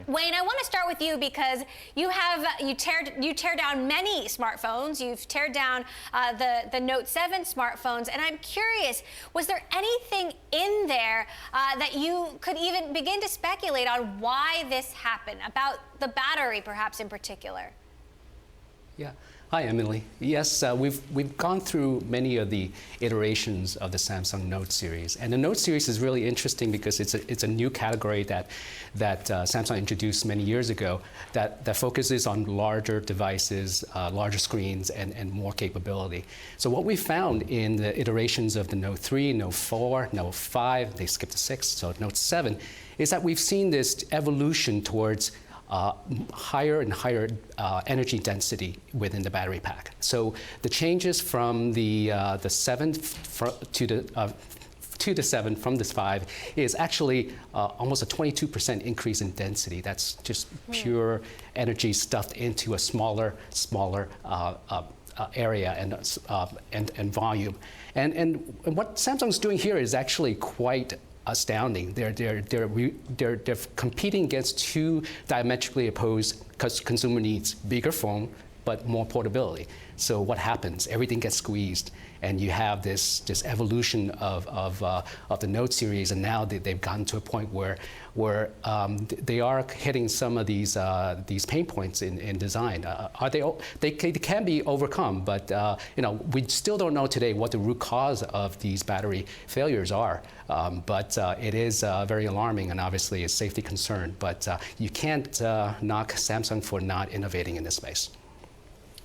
Wayne, I want to start with you because you tear down many smartphones. You've teared down the Note 7 smartphones, and I'm curious, was there anything in there that you could even begin to speculate on why this happened, about the battery perhaps in particular? Yeah. Hi, Emily. Yes, we've gone through many of the iterations of the Samsung Note series, and the Note series is really interesting because it's a new category that Samsung introduced many years ago that focuses on larger devices, larger screens, and more capability. So what we found in the iterations of the Note 3, Note 4, Note 5, they skipped to 6, so Note 7, is that we've seen this evolution towards higher and higher energy density within the battery pack. So the changes from the 7 to the 7 from this 5 is actually almost a 22% increase in density. That's just pure energy stuffed into a smaller area and volume. And what Samsung's doing here is actually quite astounding. They're competing against two diametrically opposed consumer needs: bigger phone, but more portability. So what happens? Everything gets squeezed, and you have this evolution of the Note series, and now they've gotten to a point where they are hitting some of these pain points in design. They can be overcome, but we still don't know today what the root cause of these battery failures are. But it is very alarming, and obviously a safety concern. But you can't knock Samsung for not innovating in this space.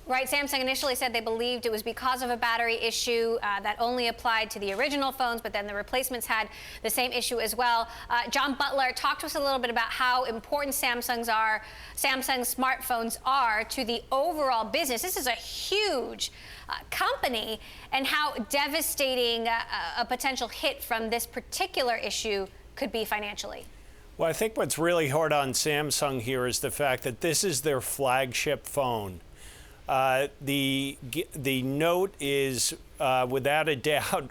Right. Samsung initially said they believed it was because of a battery issue that only applied to the original phones, but then the replacements had the same issue as well. John Butler, talk to us a little bit about how important Samsung's smartphones are to the overall business. This is a huge company, and how devastating a potential hit from this particular issue could be financially. Well, I think what's really hard on Samsung here is the fact that this is their flagship phone. The Note is, without a doubt,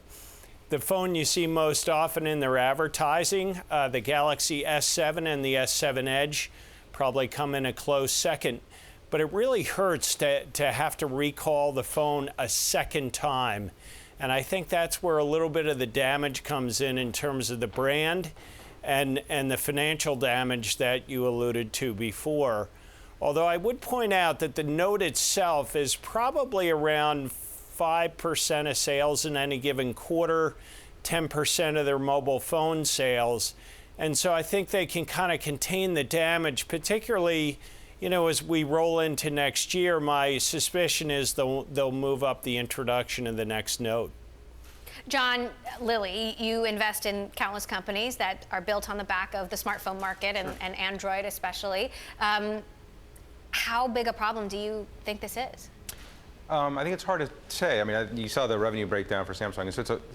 the phone you see most often in their advertising. The Galaxy S7 and the S7 Edge probably come in a close second. But it really hurts to have to recall the phone a second time. And I think that's where a little bit of the damage comes in terms of the brand and the financial damage that you alluded to before. Although I would point out that the Note itself is probably around 5% of sales in any given quarter, 10% of their mobile phone sales. And so I think they can kind of contain the damage, particularly, as we roll into next year. My suspicion is they'll move up the introduction of the next Note. John, Lilly, you invest in countless companies that are built on the back of the smartphone market and Android especially. How big a problem do you think this is? I think it's hard to say. I mean, you saw the revenue breakdown for Samsung.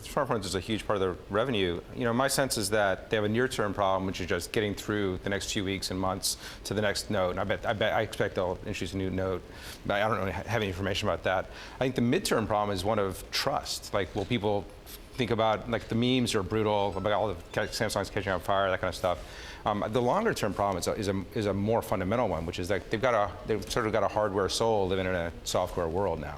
Smartphones is a huge part of their revenue. My sense is that they have a near-term problem, which is just getting through the next few weeks and months to the next Note. And I expect they'll introduce a new Note. But I don't really have any information about that. I think the midterm problem is one of trust. Like, will people think about, like, the memes are brutal about all the Samsung's catching on fire, that kind of stuff. The longer-term problem is a more fundamental one, which is that they've sort of got a hardware soul living in a software world now.